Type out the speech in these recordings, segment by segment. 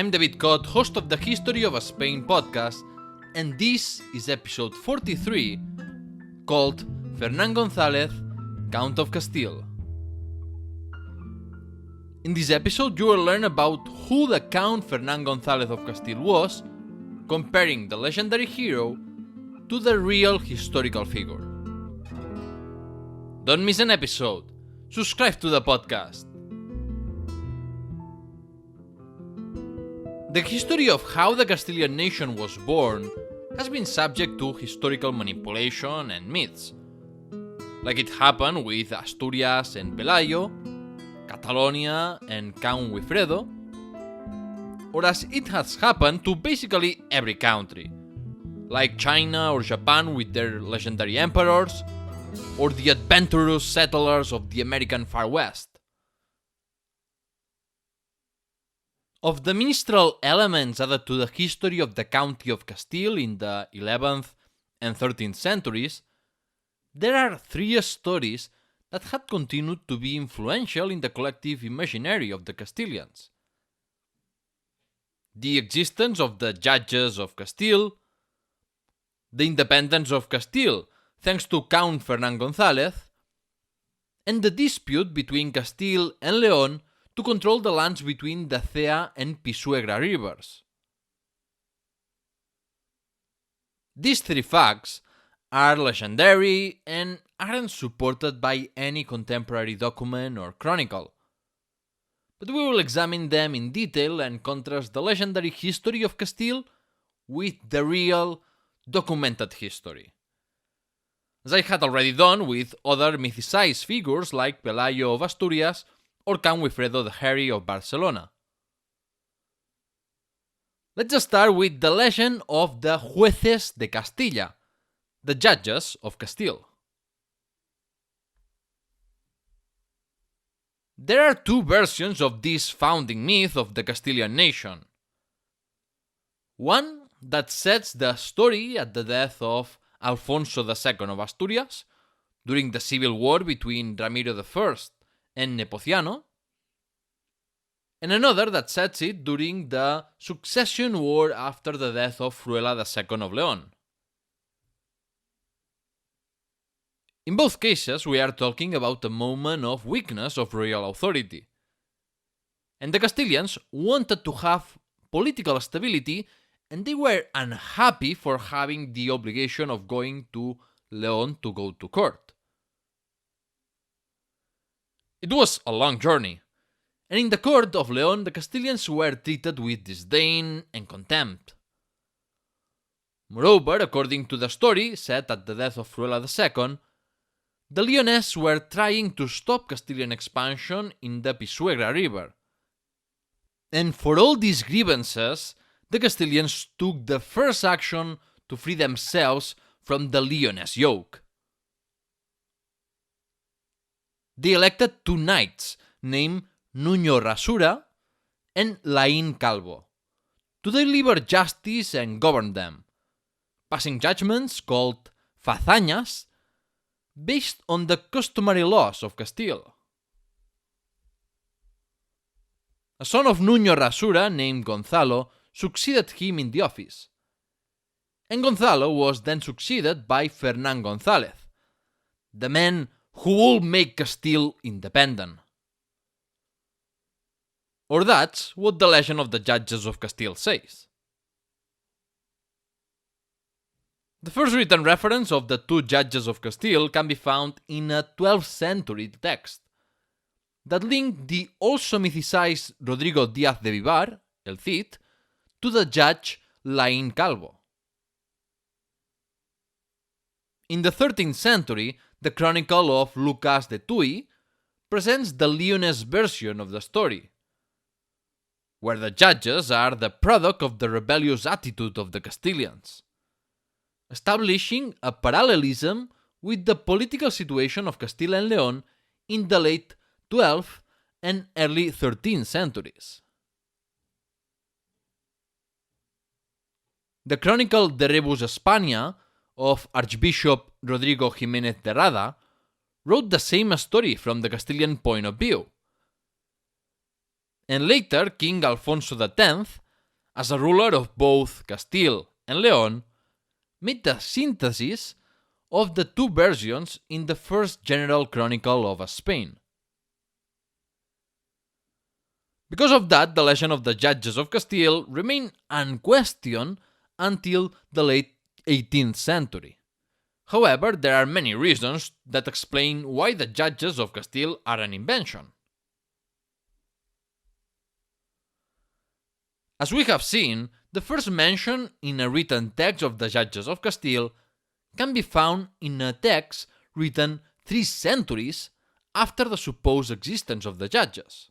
I'm David Cott, host of the History of Spain podcast, and this is episode 43, called Fernán González, Count of Castile. In this episode, you will learn about who the Count Fernán González of Castile was, comparing the legendary hero to the real historical figure. Don't miss an episode. Subscribe to the podcast. The history of how the Castilian nation was born has been subject to historical manipulation and myths, like it happened with Asturias and Pelayo, Catalonia and Count Wifredo, or as it has happened to basically every country, like China or Japan with their legendary emperors, or the adventurous settlers of the American Far West. Of the minstrel elements added to the history of the County of Castile in the 11th and 13th centuries, there are three stories that had continued to be influential in the collective imaginary of the Castilians. The existence of the Judges of Castile, the independence of Castile thanks to Count Fernán González, and the dispute between Castile and León to control the lands between the Cea and Pisuerga rivers. These three facts are legendary and aren't supported by any contemporary document or chronicle, but we will examine them in detail and contrast the legendary history of Castile with the real, documented history, as I had already done with other mythicized figures like Pelayo of Asturias or Count Wifredo the Hairy of Barcelona. Let's just start with the legend of the Jueces de Castilla, the Judges of Castile. There are two versions of this founding myth of the Castilian nation. One that sets the story at the death of Alfonso II of Asturias during the civil war between Ramiro I and Nepociano, and another that sets it during the succession war after the death of Ramiro II of León. In both cases, we are talking about a moment of weakness of royal authority, and the Castilians wanted to have political stability, and they were unhappy for having the obligation of going to León to go to court. It was a long journey, and in the court of León, the Castilians were treated with disdain and contempt. Moreover, according to the story set at the death of Ramiro II, the Leonese were trying to stop Castilian expansion in the Pisuerga River. And for all these grievances, the Castilians took the first action to free themselves from the Leonese yoke. They elected two knights named Muñoz Rasura and Laín Calvo to deliver justice and govern them, passing judgments called fazañas based on the customary laws of Castile. A son of Muñoz Rasura named Gonzalo succeeded him in the office, and Gonzalo was then succeeded by Fernán González, the man who would make Castile independent. Or that's what the legend of the Judges of Castile says. The first written reference of the two Judges of Castile can be found in a 12th century text that linked the also mythicized Rodrigo Díaz de Vivar, El Cid, to the judge Laín Calvo. In the 13th century, the chronicle of Lucas de Tuy presents the Leonese version of the story, where the judges are the product of the rebellious attitude of the Castilians, establishing a parallelism with the political situation of Castile and León in the late 12th and early 13th centuries. The chronicle De Rebus Hispania of Archbishop Rodrigo Jiménez de Rada wrote the same story from the Castilian point of view. And later, King Alfonso X as a ruler of both Castile and León, made the synthesis of the two versions in the first general chronicle of Spain. Because of that, the legend of the Judges of Castile remained unquestioned until the late 18th century. However, there are many reasons that explain why the Judges of Castile are an invention. As we have seen, the first mention in a written text of the Judges of Castile can be found in a text written 3 centuries after the supposed existence of the Judges.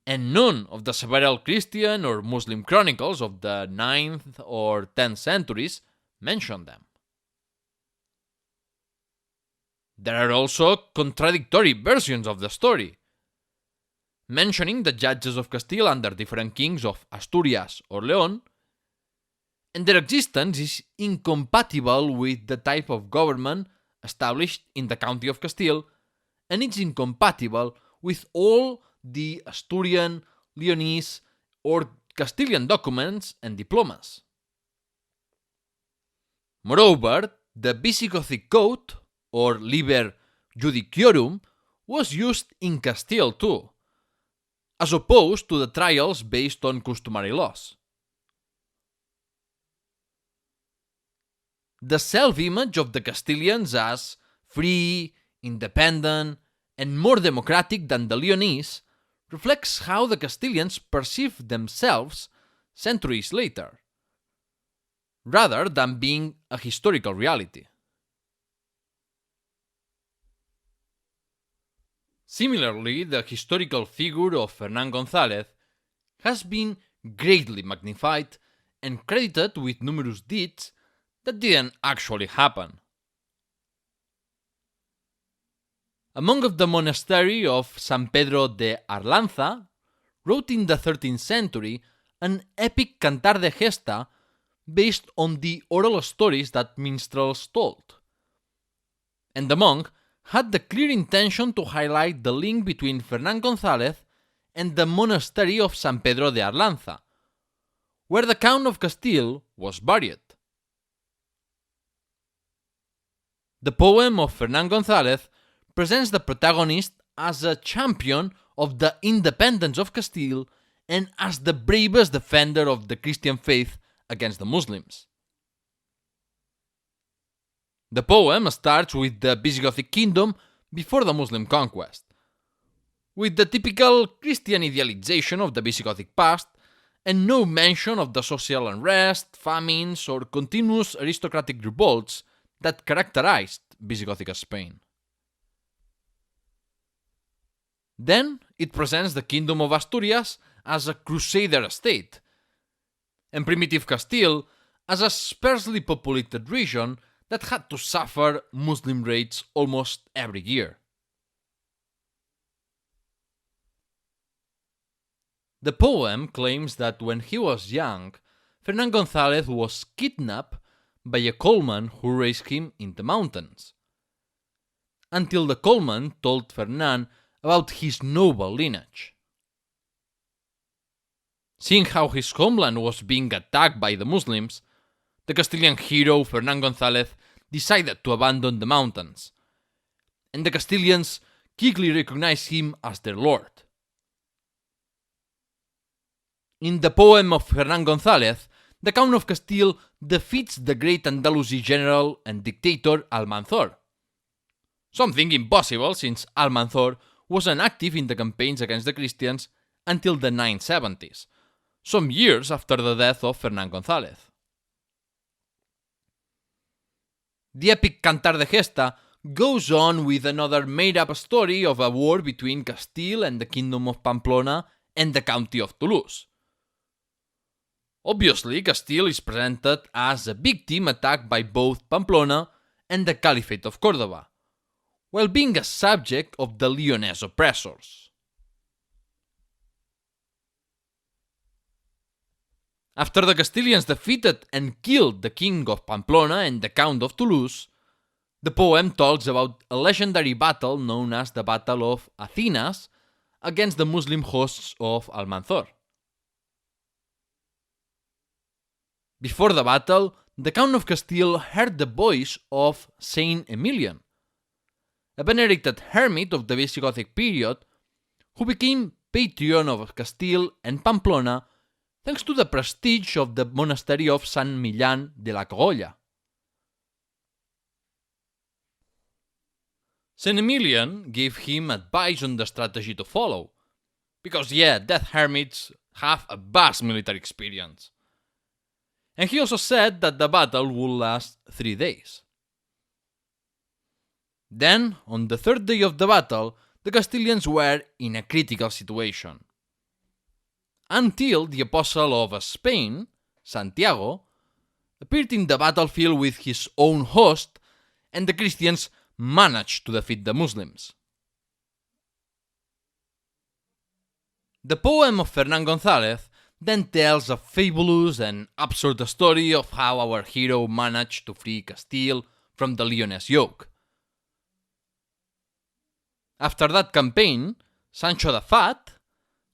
And none of the several Christian or Muslim chronicles of the 9th or 10th centuries mention them. There are also contradictory versions of the story, mentioning the Judges of Castile under different kings of Asturias or León, and their existence is incompatible with the type of government established in the county of Castile, and it's incompatible with all the Asturian, Leonese, or Castilian documents and diplomas. Moreover, the Visigothic Code, or Liber Judiciorum, was used in Castile too, as opposed to the trials based on customary laws. The self-image of the Castilians as free, independent, and more democratic than the Leonese reflects how the Castilians perceived themselves centuries later, rather than being a historical reality. Similarly, the historical figure of Fernán González has been greatly magnified and credited with numerous deeds that didn't actually happen. A monk of the monastery of San Pedro de Arlanza wrote in the 13th century an epic cantar de gesta based on the oral stories that minstrels told. And the monk had the clear intention to highlight the link between Fernán González and the monastery of San Pedro de Arlanza, where the Count of Castile was buried. The poem of Fernán González presents the protagonist as a champion of the independence of Castile and as the bravest defender of the Christian faith against the Muslims. The poem starts with the Visigothic kingdom before the Muslim conquest, with the typical Christian idealization of the Visigothic past and no mention of the social unrest, famines, or continuous aristocratic revolts that characterized Visigothic Spain. Then it presents the Kingdom of Asturias as a crusader state, and primitive Castile as a sparsely populated region that had to suffer Muslim raids almost every year. The poem claims that when he was young, Fernán González was kidnapped by a coalman who raised him in the mountains, until the coalman told Fernan about his noble lineage. Seeing how his homeland was being attacked by the Muslims, the Castilian hero Fernán González decided to abandon the mountains, and the Castilians quickly recognized him as their lord. In the poem of Fernán González, the Count of Castile defeats the great Andalusi general and dictator Almanzor, something impossible since Almanzor was inactive in the campaigns against the Christians until the 970s, some years after the death of Fernán González. The epic Cantar de Gesta goes on with another made-up story of a war between Castile and the Kingdom of Pamplona and the County of Toulouse. Obviously, Castile is presented as a victim attacked by both Pamplona and the Caliphate of Córdoba, while being a subject of the Leonese oppressors. After the Castilians defeated and killed the King of Pamplona and the Count of Toulouse, the poem talks about a legendary battle known as the Battle of Athenas against the Muslim hosts of Almanzor. Before the battle, the Count of Castile heard the voice of Saint Emilian, a venerated hermit of the Visigothic period who became patron of Castile and Pamplona thanks to the prestige of the monastery of San Millán de la Cogolla. Saint Emilian gave him advice on the strategy to follow, because death hermits have a vast military experience. And he also said that the battle would last 3 days. Then, on the 3rd day of the battle, the Castilians were in a critical situation. Until the Apostle of Spain, Santiago, appeared in the battlefield with his own host, and the Christians managed to defeat the Muslims. The poem of Fernán González then tells a fabulous and absurd story of how our hero managed to free Castile from the Leonese yoke. After that campaign, Sancho the Fat,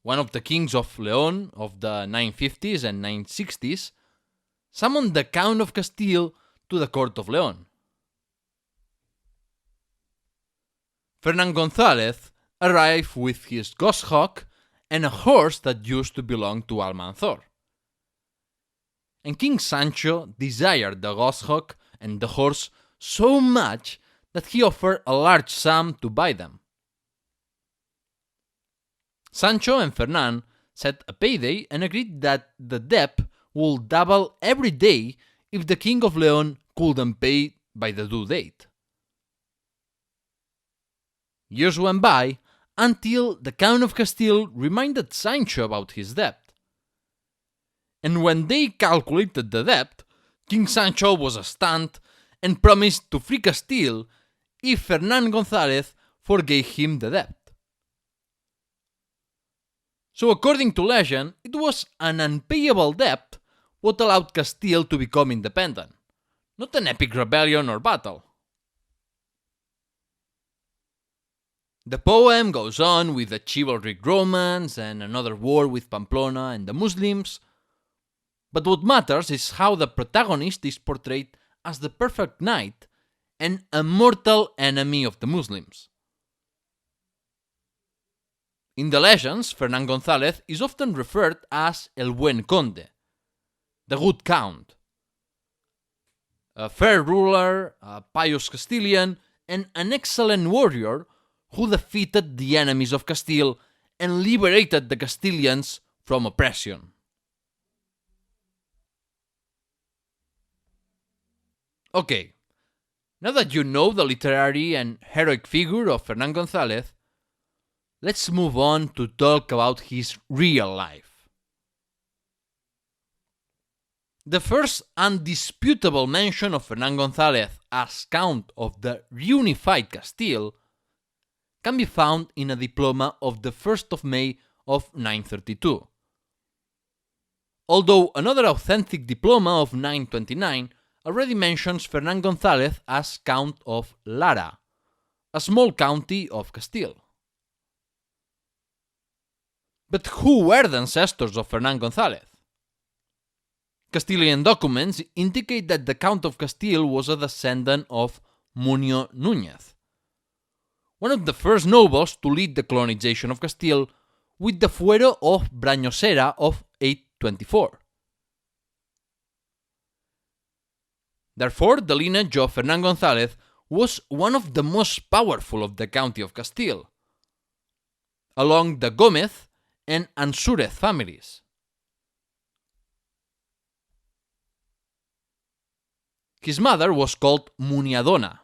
one of the kings of León of the 950s and 960s, summoned the Count of Castile to the court of León. Fernán González arrived with his goshawk and a horse that used to belong to Almanzor. And King Sancho desired the goshawk and the horse so much that he offered a large sum to buy them. Sancho and Fernan set a payday and agreed that the debt would double every day if the King of León couldn't pay by the due date. Years went by until the Count of Castile reminded Sancho about his debt. And when they calculated the debt, King Sancho was stunned and promised to free Castile if Fernán González forgave him the debt. So according to legend, it was an unpayable debt what allowed Castile to become independent, not an epic rebellion or battle. The poem goes on with a chivalric romance and another war with Pamplona and the Muslims, but what matters is how the protagonist is portrayed as the perfect knight and a mortal enemy of the Muslims. In the legends, Fernán González is often referred as El Buen Conde, the good count, a fair ruler, a pious Castilian, and an excellent warrior who defeated the enemies of Castile and liberated the Castilians from oppression. Okay, now that you know the literary and heroic figure of Fernán González, let's move on to talk about his real life. The first undisputable mention of Fernán González as Count of the reunified Castile can be found in a diploma of the 1st of May of 932. Although another authentic diploma of 929 already mentions Fernán González as Count of Lara, a small county of Castile. But who were the ancestors of Fernán González? Castilian documents indicate that the Count of Castile was a descendant of Muñoz Núñez, one of the first nobles to lead the colonization of Castile with the fuero of Brañosera of 824. Therefore, the lineage of Fernán González was one of the most powerful of the county of Castile, along the Gómez and Ansúrez families. His mother was called Muniadona,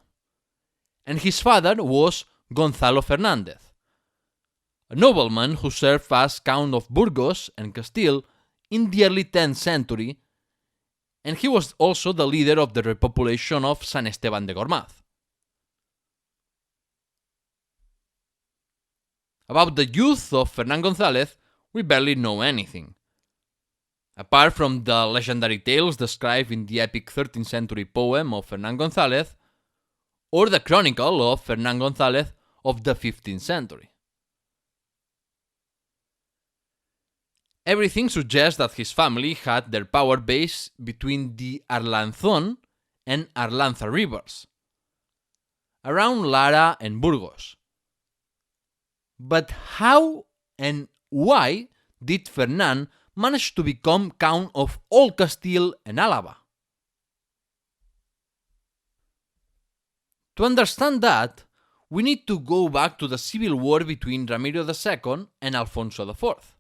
and his father was Gonzalo Fernández, a nobleman who served as Count of Burgos and Castile in the early 10th century, and he was also the leader of the repopulation of San Esteban de Gormaz. About the youth of Fernán González, we barely know anything, apart from the legendary tales described in the epic 13th century poem of Fernán González, or the chronicle of Fernán González of the 15th century. Everything suggests that his family had their power base between the Arlanzón and Arlanza rivers, around Lara and Burgos. But how and why did Fernan manage to become Count of all Castile and Álava? To understand that, we need to go back to the civil war between Ramiro II and Alfonso IV.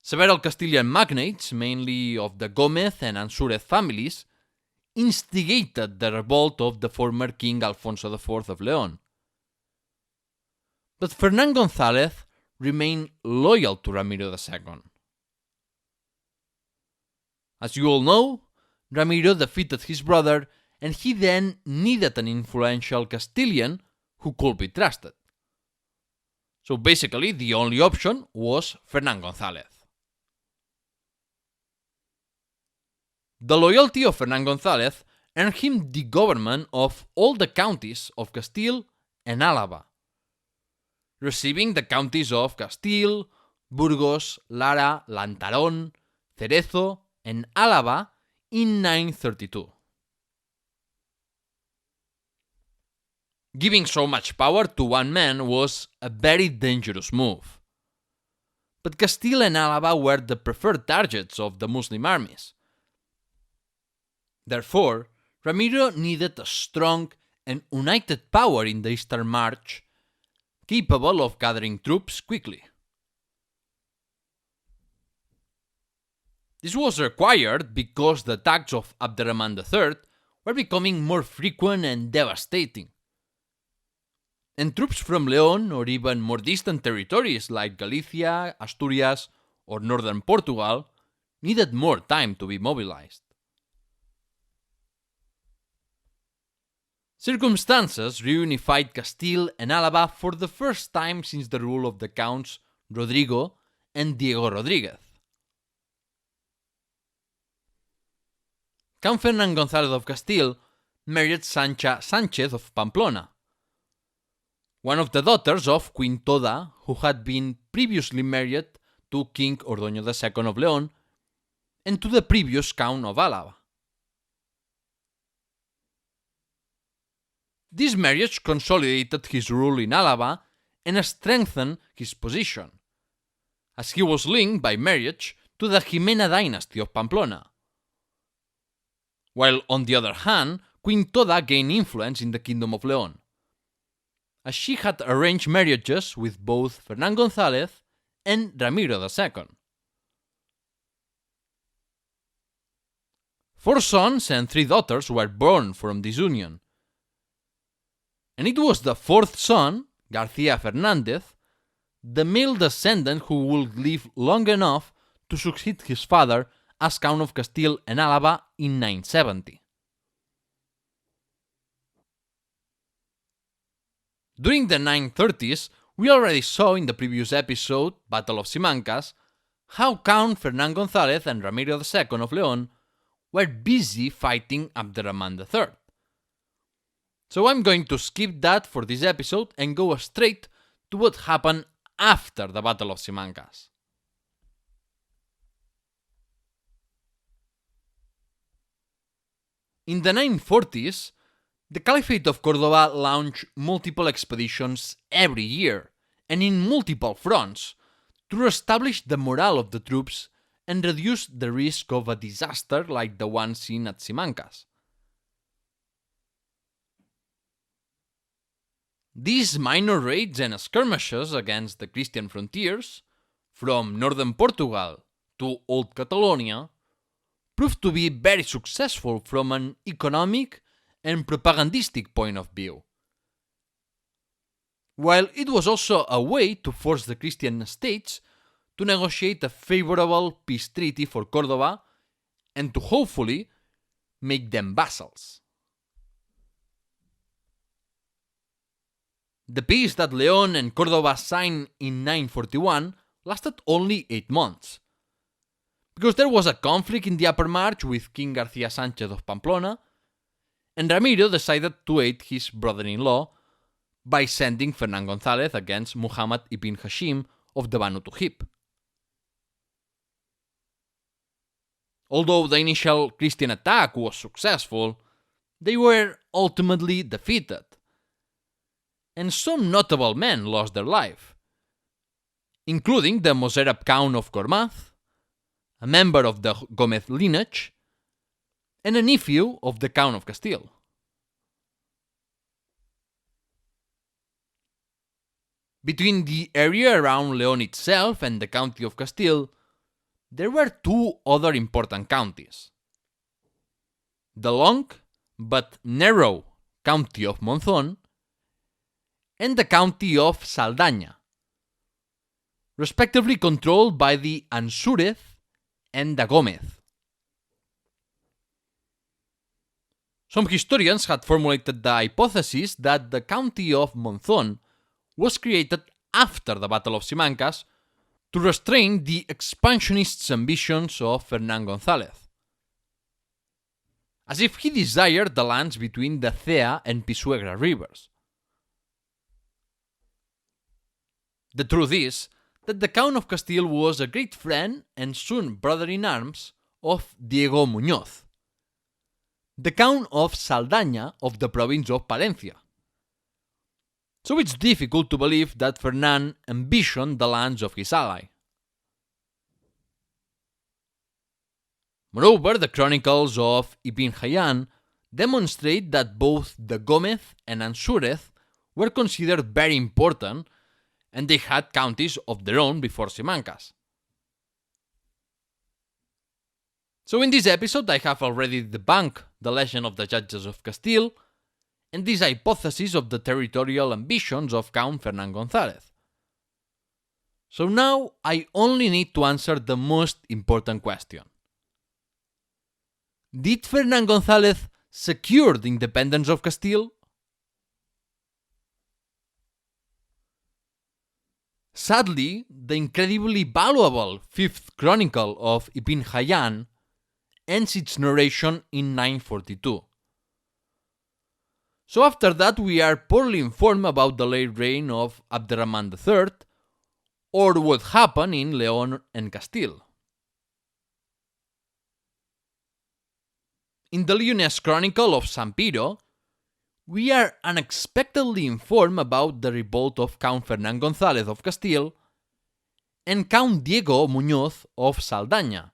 Several Castilian magnates, mainly of the Gómez and Ansúrez families, instigated the revolt of the former King Alfonso IV of León. But Fernán González remained loyal to Ramiro II. As you all know, Ramiro defeated his brother, and he then needed an influential Castilian who could be trusted. So basically, the only option was Fernán González. The loyalty of Fernán González earned him the government of all the counties of Castile and Álava, receiving the counties of Castile, Burgos, Lara, Lantarón, Cerezo, and Álava in 932. Giving so much power to one man was a very dangerous move. But Castile and Álava were the preferred targets of the Muslim armies. Therefore, Ramiro needed a strong and united power in the eastern march, capable of gathering troops quickly. This was required because the attacks of Abd-ar-Rahman III were becoming more frequent and devastating. And troops from León or even more distant territories like Galicia, Asturias, or northern Portugal needed more time to be mobilized. Circumstances reunified Castile and Álava for the first time since the rule of the Counts Rodrigo and Diego Rodríguez. Count Fernán González of Castile married Sancha Sánchez of Pamplona, one of the daughters of Queen Toda, who had been previously married to King Ordoño II of León and to the previous Count of Álava. This marriage consolidated his rule in Álava and strengthened his position, as he was linked by marriage to the Jimena dynasty of Pamplona. While on the other hand, Queen Toda gained influence in the Kingdom of León, as she had arranged marriages with both Fernán González and Ramiro II. 4 sons and 3 daughters were born from this union, and it was the 4th son, García Fernández, the male descendant who would live long enough to succeed his father as Count of Castile and Álava in 970. During the 930s, we already saw in the previous episode, Battle of Simancas, how Count Fernán González and Ramiro II of León were busy fighting Abd-ar-Rahman III. So I'm going to skip that for this episode and go straight to what happened after the Battle of Simancas. In the 940s, the Caliphate of Córdoba launched multiple expeditions every year and in multiple fronts to reestablish the morale of the troops and reduce the risk of a disaster like the one seen at Simancas. These minor raids and skirmishes against the Christian frontiers, from northern Portugal to Old Catalonia, proved to be very successful from an economic and propagandistic point of view. While it was also a way to force the Christian states to negotiate a favorable peace treaty for Córdoba and to hopefully make them vassals. The peace that León and Córdoba signed in 941 lasted only 8 months, because there was a conflict in the Upper March with King García Sánchez of Pamplona, and Ramiro decided to aid his brother-in-law by sending Fernán González against Muhammad ibn Hashim of the Banu Tuhib. Although the initial Christian attack was successful, they were ultimately defeated, and some notable men lost their life, including the Mozarab Count of Gormaz, a member of the Gómez lineage, and a nephew of the Count of Castile. Between the area around León itself and the county of Castile, there were two other important counties: the long but narrow county of Monzón and the county of Saldaña, respectively controlled by the Ansúrez and the Gómez. Some historians had formulated the hypothesis that the county of Monzón was created after the Battle of Simancas to restrain the expansionist ambitions of Fernan González, as if he desired the lands between the Cea and Pisuerga rivers. The truth is that the Count of Castile was a great friend and soon brother-in-arms of Diego Muñoz, the Count of Saldaña of the province of Palencia. So it's difficult to believe that Fernan ambitioned the lands of his ally. Moreover, the chronicles of Ibn Hayyan demonstrate that both the Gómez and Ansúrez were considered very important, and they had counties of their own before Simancas. So in this episode I have already debunked the legend of the Judges of Castile and this hypothesis of the territorial ambitions of Count Fernan González. So now I only need to answer the most important question. Did Fernan González secure the independence of Castile? Sadly, the incredibly valuable 5th Chronicle of Ibn Hayyan ends its narration in 942. So after that we are poorly informed about the late reign of Abderrahman III or what happened in León and Castile. In the Leonese Chronicle of San Piro, we are unexpectedly informed about the revolt of Count Fernan González of Castile and Count Diego Muñoz of Saldaña.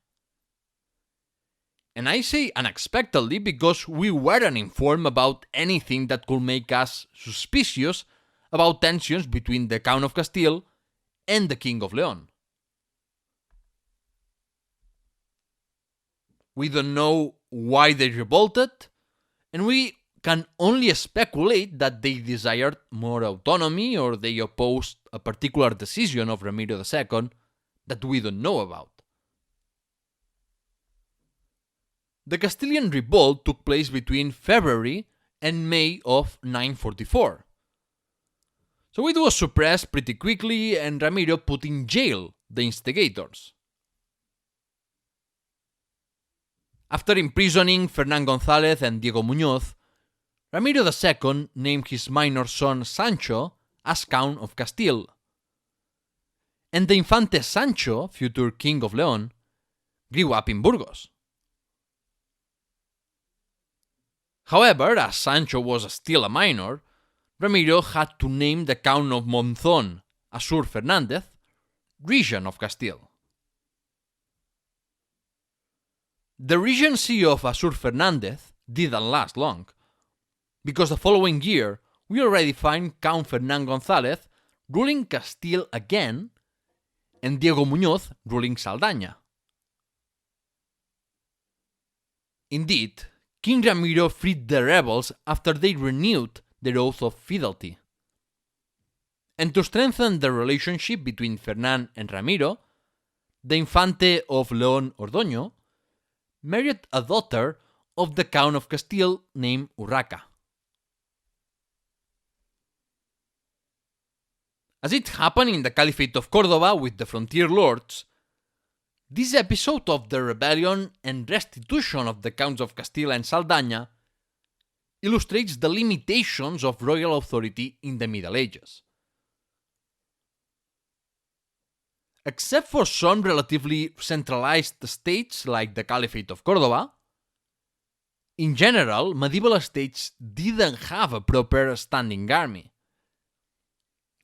And I say unexpectedly because we weren't informed about anything that could make us suspicious about tensions between the Count of Castile and the King of León. We don't know why they revolted, and we can only speculate that they desired more autonomy or they opposed a particular decision of Ramiro II that we don't know about. The Castilian revolt took place between February and May of 944. So it was suppressed pretty quickly and Ramiro put in jail the instigators. After imprisoning Fernan González and Diego Muñoz, Ramiro II named his minor son Sancho as Count of Castile, and the Infante Sancho, future King of León, grew up in Burgos. However, as Sancho was still a minor, Ramiro had to name the Count of Monzón, Azur Fernández, Regent of Castile. The regency of Azur Fernández didn't last long, because the following year we already find Count Fernan González ruling Castile again and Diego Muñoz ruling Saldaña. Indeed, King Ramiro freed the rebels after they renewed their oath of fidelity. And to strengthen the relationship between Fernan and Ramiro, the Infante of León Ordoño married a daughter of the Count of Castile named Urraca. As it happened in the Caliphate of Córdoba with the frontier lords, this episode of the rebellion and restitution of the Counts of Castile and Saldaña illustrates the limitations of royal authority in the Middle Ages. Except for some relatively centralized states like the Caliphate of Córdoba, in general, medieval states didn't have a proper standing army.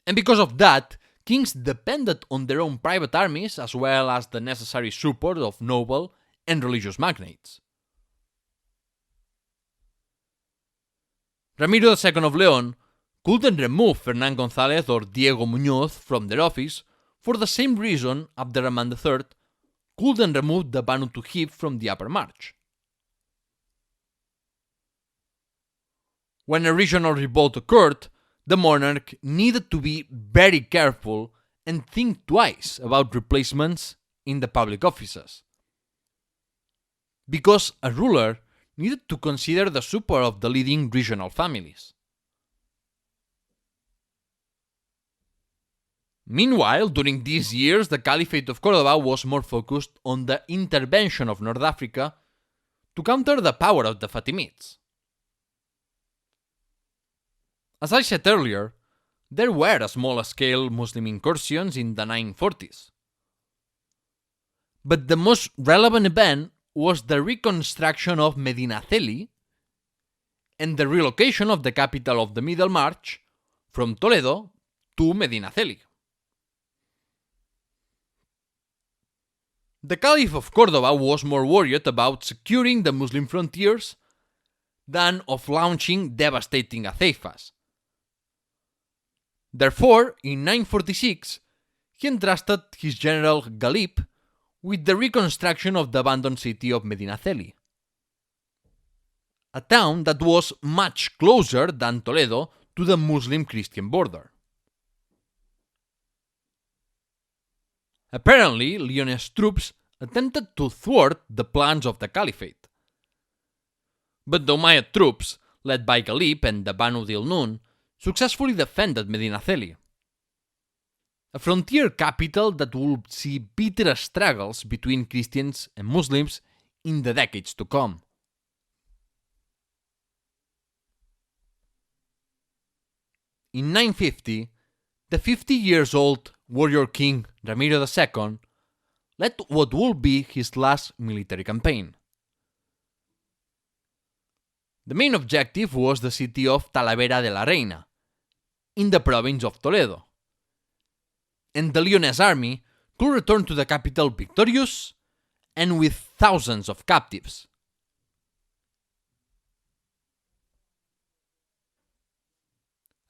And because of that, kings depended on their own private armies as well as the necessary support of noble and religious magnates. Ramiro II of León couldn't remove Fernán González or Diego Muñoz from their office for the same reason Abderrahman III couldn't remove the Banu Tuhib from the Upper March. When a regional revolt occurred, the monarch needed to be very careful and think twice about replacements in the public offices. Because a ruler needed to consider the support of the leading regional families. Meanwhile, during these years, the Caliphate of Córdoba was more focused on the intervention of North Africa to counter the power of the Fatimids. As I said earlier, there were small-scale Muslim incursions in the 940s. But the most relevant event was the reconstruction of Medinaceli and the relocation of the capital of the Middle March from Toledo to Medinaceli. The Caliph of Córdoba was more worried about securing the Muslim frontiers than of launching devastating aceifas. Therefore, in 946, he entrusted his general Ghalib with the reconstruction of the abandoned city of Medinaceli, a town that was much closer than Toledo to the Muslim-Christian border. Apparently, Leonese troops attempted to thwart the plans of the Caliphate. But the Umayyad troops, led by Ghalib and the Banu Dilnun, successfully defended Medinaceli, a frontier capital that would see bitter struggles between Christians and Muslims in the decades to come. In 950, the 50-year-old warrior king Ramiro II led what would be his last military campaign. The main objective was the city of Talavera de la Reina, in the province of Toledo, and the Leonese army could return to the capital victorious and with thousands of captives.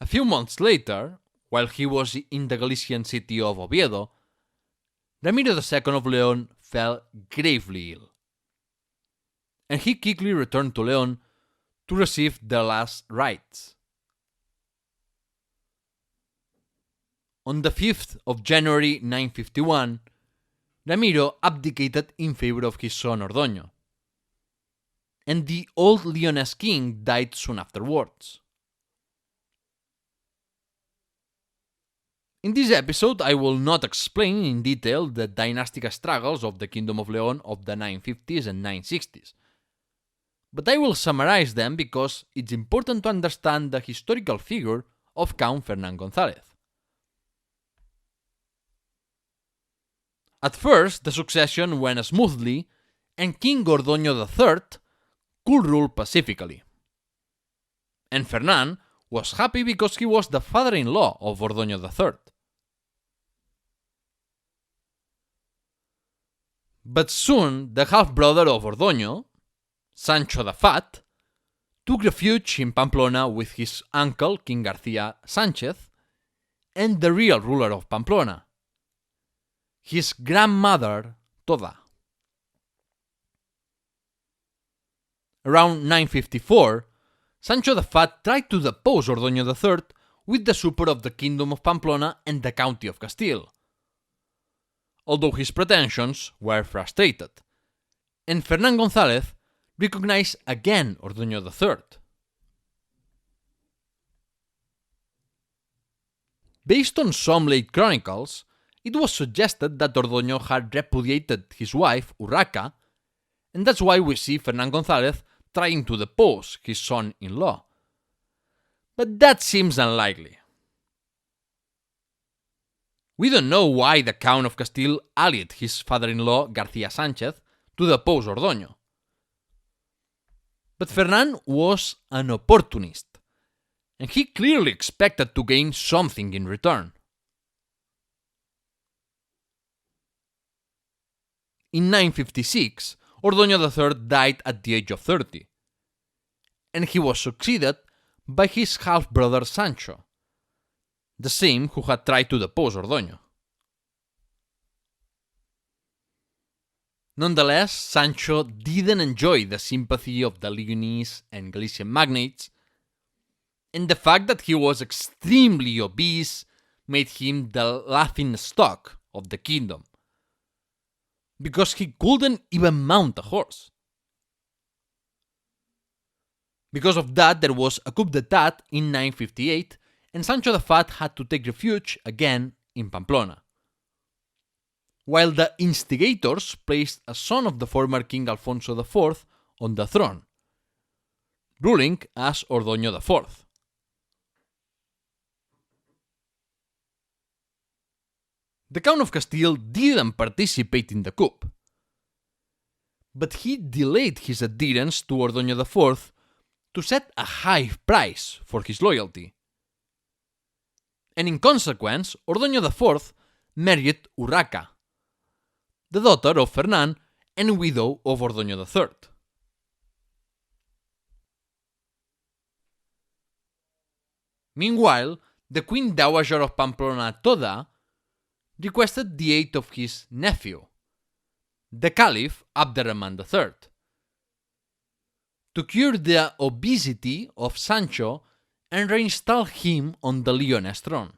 A few months later, while he was in the Galician city of Oviedo, Ramiro II of León fell gravely ill, and he quickly returned to León to receive the last rites. On the 5th of January 951, Ramiro abdicated in favor of his son Ordoño, and the old Leonese king died soon afterwards. In this episode, I will not explain in detail the dynastic struggles of the Kingdom of León of the 950s and 960s, but I will summarize them because it's important to understand the historical figure of Count Fernan González. At first, the succession went smoothly, and King Ordoño III could rule pacifically. And Fernan was happy because he was the father-in-law of Ordoño III. But soon, the half-brother of Ordoño, Sancho the Fat, took refuge in Pamplona with his uncle, King García Sánchez, and the real ruler of Pamplona, his grandmother, Toda. Around 954, Sancho the Fat tried to depose Ordoño III with the support of the Kingdom of Pamplona and the County of Castile, although his pretensions were frustrated, and Fernan González recognized again Ordoño III. Based on some late chronicles, it was suggested that Ordoño had repudiated his wife, Urraca, and that's why we see Fernan González trying to depose his son-in-law. But that seems unlikely. We don't know why the Count of Castile allied his father-in-law García Sánchez to depose Ordoño. But Fernan was an opportunist, and he clearly expected to gain something in return. In 956, Ordoño III died at the age of 30, and he was succeeded by his half-brother Sancho, the same who had tried to depose Ordoño. Nonetheless, Sancho didn't enjoy the sympathy of the Leonese and Galician magnates, and the fact that he was extremely obese made him the laughingstock of the kingdom, because he couldn't even mount a horse. Because of that, there was a coup d'etat in 958, and Sancho the Fat had to take refuge again in Pamplona, while the instigators placed a son of the former King Alfonso IV on the throne, ruling as Ordoño IV. The Count of Castile didn't participate in the coup, but he delayed his adherence to Ordoño IV to set a high price for his loyalty. And in consequence, Ordoño IV married Urraca, the daughter of Fernan and widow of Ordoño III. Meanwhile, the Queen Dowager of Pamplona Toda requested the aid of his nephew, the Caliph Abderrahman III, to cure the obesity of Sancho and reinstall him on the Leonese throne.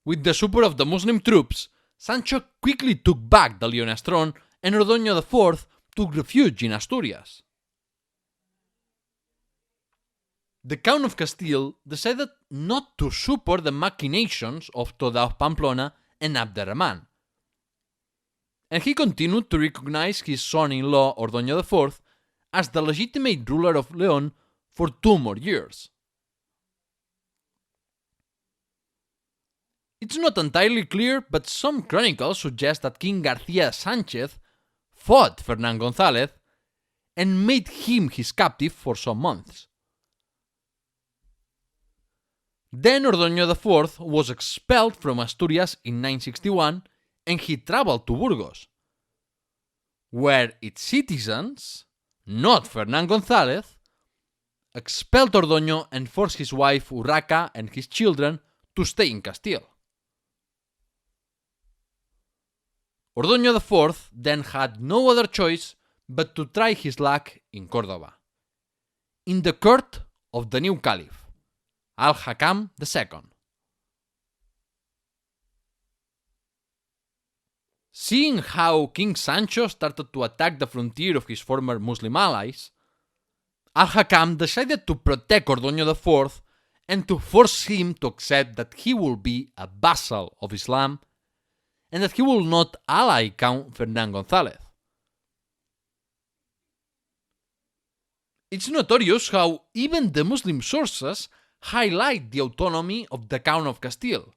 With the support of the Muslim troops, Sancho quickly took back the Leonese throne and Ordoño IV took refuge in Asturias. The Count of Castile decided not to support the machinations of Toda of Pamplona and Abderrahman, and he continued to recognize his son-in-law Ordoño IV as the legitimate ruler of León for 2 more years. It's not entirely clear, but some chronicles suggest that King García Sánchez fought Fernán González and made him his captive for some months. Then Ordoño IV was expelled from Asturias in 961 and he traveled to Burgos, where its citizens, not Fernán González, expelled Ordoño and forced his wife Urraca and his children to stay in Castile. Ordoño IV then had no other choice but to try his luck in Córdoba, in the court of the new Caliph, al-Hakam II. Seeing how King Sancho started to attack the frontier of his former Muslim allies, al-Hakam decided to protect Ordoño IV and to force him to accept that he will be a vassal of Islam and that he will not ally Count Fernán González. It's notorious how even the Muslim sources highlight the autonomy of the Count of Castile,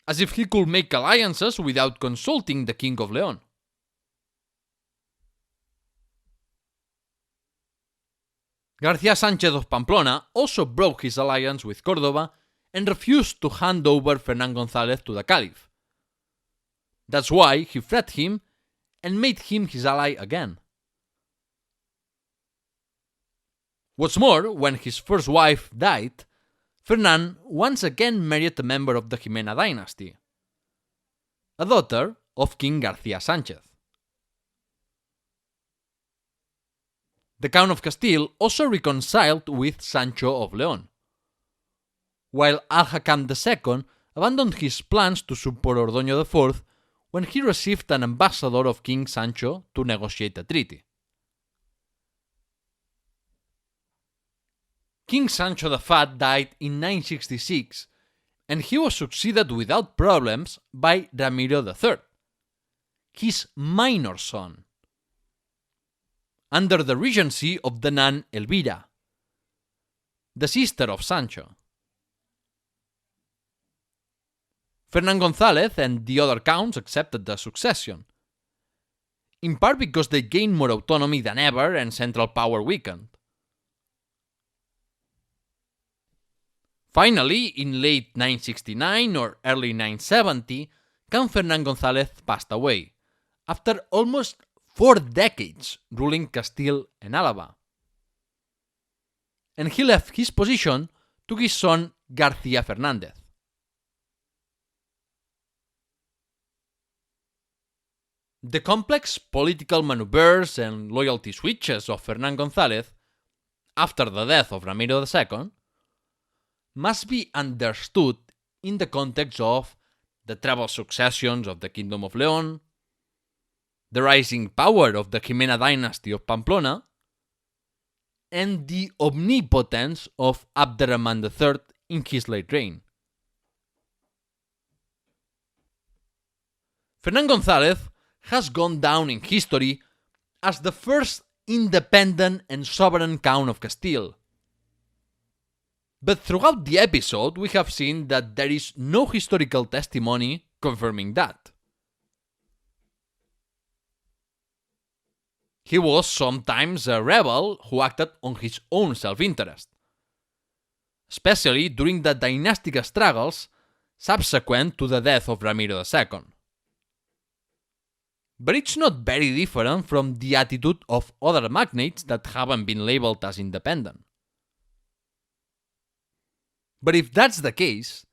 as if he could make alliances without consulting the King of León. García Sánchez of Pamplona also broke his alliance with Córdoba and refused to hand over Fernán González to the Caliph. That's why he fled him and made him his ally again. What's more, when his first wife died, Fernan once again married a member of the Jimena dynasty, a daughter of King García Sánchez. The Count of Castile also reconciled with Sancho of León, while al-Hakam II abandoned his plans to support Ordoño IV when he received an ambassador of King Sancho to negotiate a treaty. King Sancho the Fat died in 966, and he was succeeded without problems by Ramiro III, his minor son, under the regency of the nun Elvira, the sister of Sancho. Fernán González and the other counts accepted the succession, in part because they gained more autonomy than ever and central power weakened. Finally, in late 969 or early 970, Count Fernán González passed away, after almost 4 decades ruling Castile and Álava. And he left his position to his son García Fernández. The complex political maneuvers and loyalty switches of Fernán González, after the death of Ramiro II, must be understood in the context of the treble successions of the Kingdom of León, the rising power of the Jimena dynasty of Pamplona, and the omnipotence of Abderrahman III in his late reign. Fernán González has gone down in history as the first independent and sovereign Count of Castile. But throughout the episode, we have seen that there is no historical testimony confirming that. He was sometimes a rebel who acted on his own self-interest, especially during the dynastic struggles subsequent to the death of Ramiro II. But it's not very different from the attitude of other magnates that haven't been labeled as independent. But if that's the case,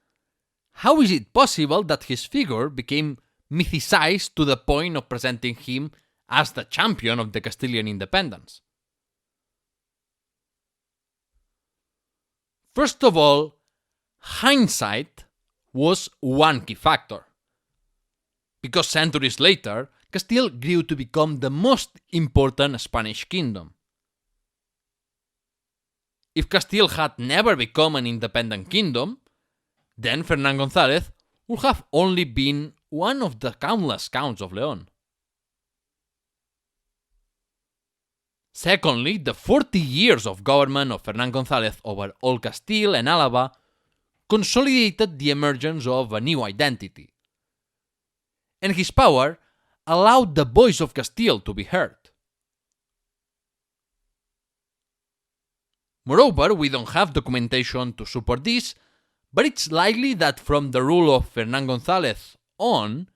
how is it possible that his figure became mythicized to the point of presenting him as the champion of the Castilian independence? First of all, hindsight was one key factor, because centuries later, Castile grew to become the most important Spanish kingdom. If Castile had never become an independent kingdom, then Fernán González would have only been one of the countless counts of León. Secondly, the 40 years of government of Fernán González over all Castile and Álava consolidated the emergence of a new identity, and his power allowed the voice of Castile to be heard. Moreover, we don't have documentation to support this, but it's likely that from the rule of Fernán González on,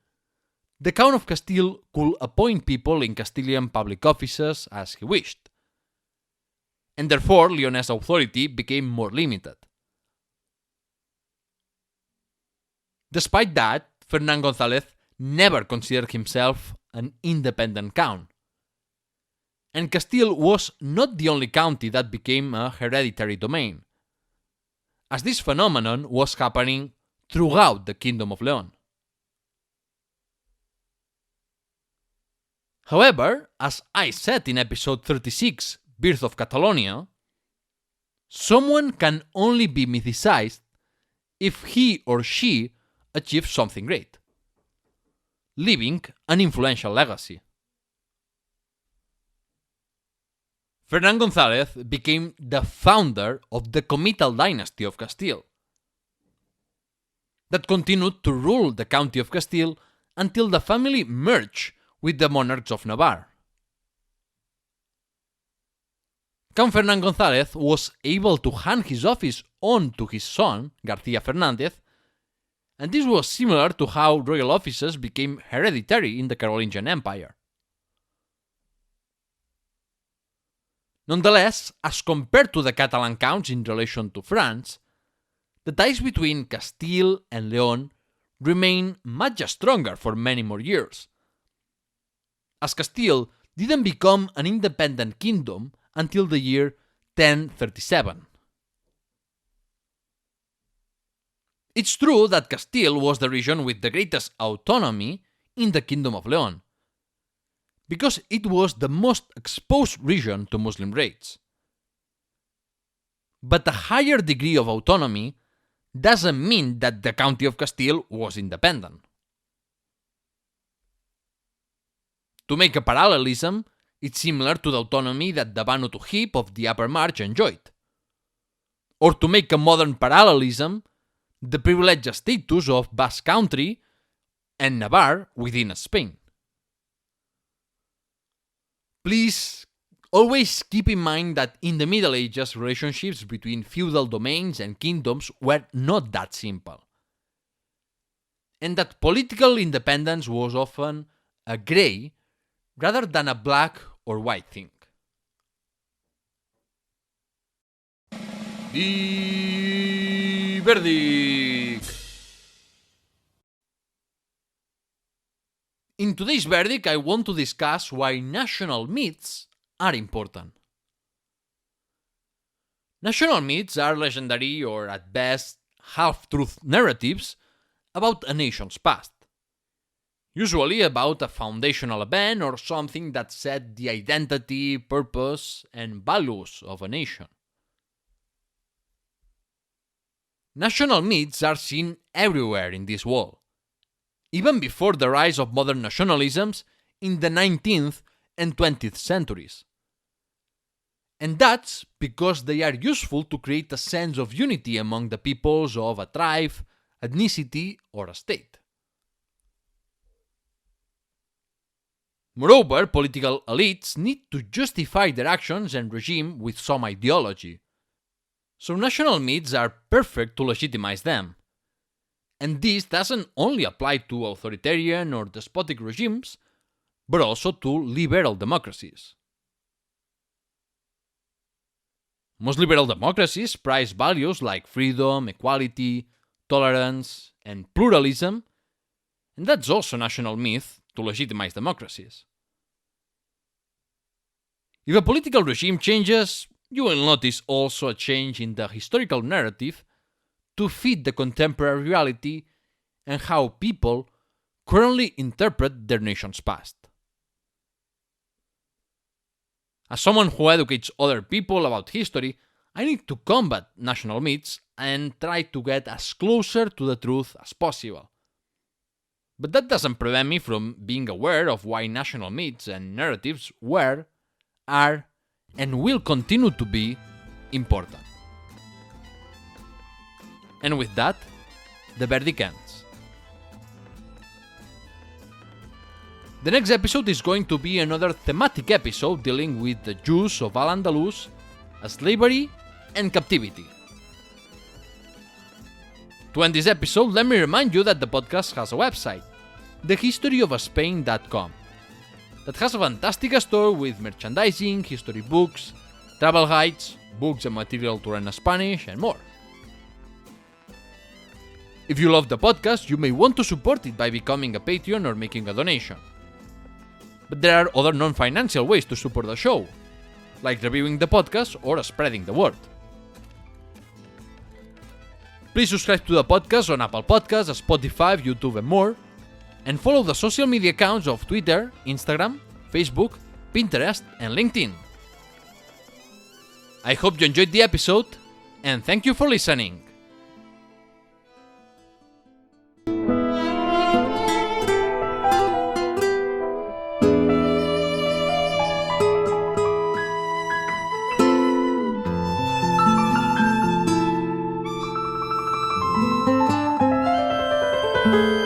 the Count of Castile could appoint people in Castilian public offices as he wished, and therefore Leonese authority became more limited. Despite that, Fernán González never considered himself an independent count, and Castile was not the only county that became a hereditary domain, as this phenomenon was happening throughout the Kingdom of León. However, as I said in episode 36, Birth of Catalonia, someone can only be mythicized if he or she achieves something great, leaving an influential legacy. Fernán González became the founder of the comital dynasty of Castile, that continued to rule the county of Castile until the family merged with the monarchs of Navarre. Count Fernán González was able to hand his office on to his son, García Fernández, and this was similar to how royal offices became hereditary in the Carolingian Empire. Nonetheless, as compared to the Catalan counts in relation to France, the ties between Castile and León remain much stronger for many more years, as Castile didn't become an independent kingdom until the year 1037. It's true that Castile was the region with the greatest autonomy in the Kingdom of León, because it was the most exposed region to Muslim raids. But a higher degree of autonomy doesn't mean that the county of Castile was independent. To make a parallelism, it's similar to the autonomy that the Banu Tuhib of the Upper March enjoyed. Or to make a modern parallelism, the privileged status of Basque Country and Navarre within Spain. Please always keep in mind that in the Middle Ages, relationships between feudal domains and kingdoms were not that simple, and that political independence was often a grey rather than a black or white thing. The verdict. In today's verdict, I want to discuss why national myths are important. National myths are legendary or, at best, half-truth narratives about a nation's past, usually about a foundational event or something that set the identity, purpose, and values of a nation. National myths are seen everywhere in this world, even before the rise of modern nationalisms in the 19th and 20th centuries. And that's because they are useful to create a sense of unity among the peoples of a tribe, ethnicity, or a state. Moreover, political elites need to justify their actions and regime with some ideology. So national myths are perfect to legitimize them. And this doesn't only apply to authoritarian or despotic regimes, but also to liberal democracies. Most liberal democracies prize values like freedom, equality, tolerance, and pluralism, and that's also a national myth to legitimize democracies. If a political regime changes, you will notice also a change in the historical narrative to fit the contemporary reality and how people currently interpret their nation's past. As someone who educates other people about history, I need to combat national myths and try to get as closer to the truth as possible. But that doesn't prevent me from being aware of why national myths and narratives were, are, and will continue to be important. And with that, the verdict ends. The next episode is going to be another thematic episode dealing with the use of al-andalus, slavery, and captivity. To end this episode, let me remind you that the podcast has a website, thehistoryofspain.com, that has a fantastic store with merchandising, history books, travel guides, books and material to learn Spanish, and more. If you love the podcast, you may want to support it by becoming a Patreon or making a donation. But there are other non-financial ways to support the show, like reviewing the podcast or spreading the word. Please subscribe to the podcast on Apple Podcasts, Spotify, YouTube, and more, and follow the social media accounts of Twitter, Instagram, Facebook, Pinterest, and LinkedIn. I hope you enjoyed the episode, and thank you for listening. Thank you.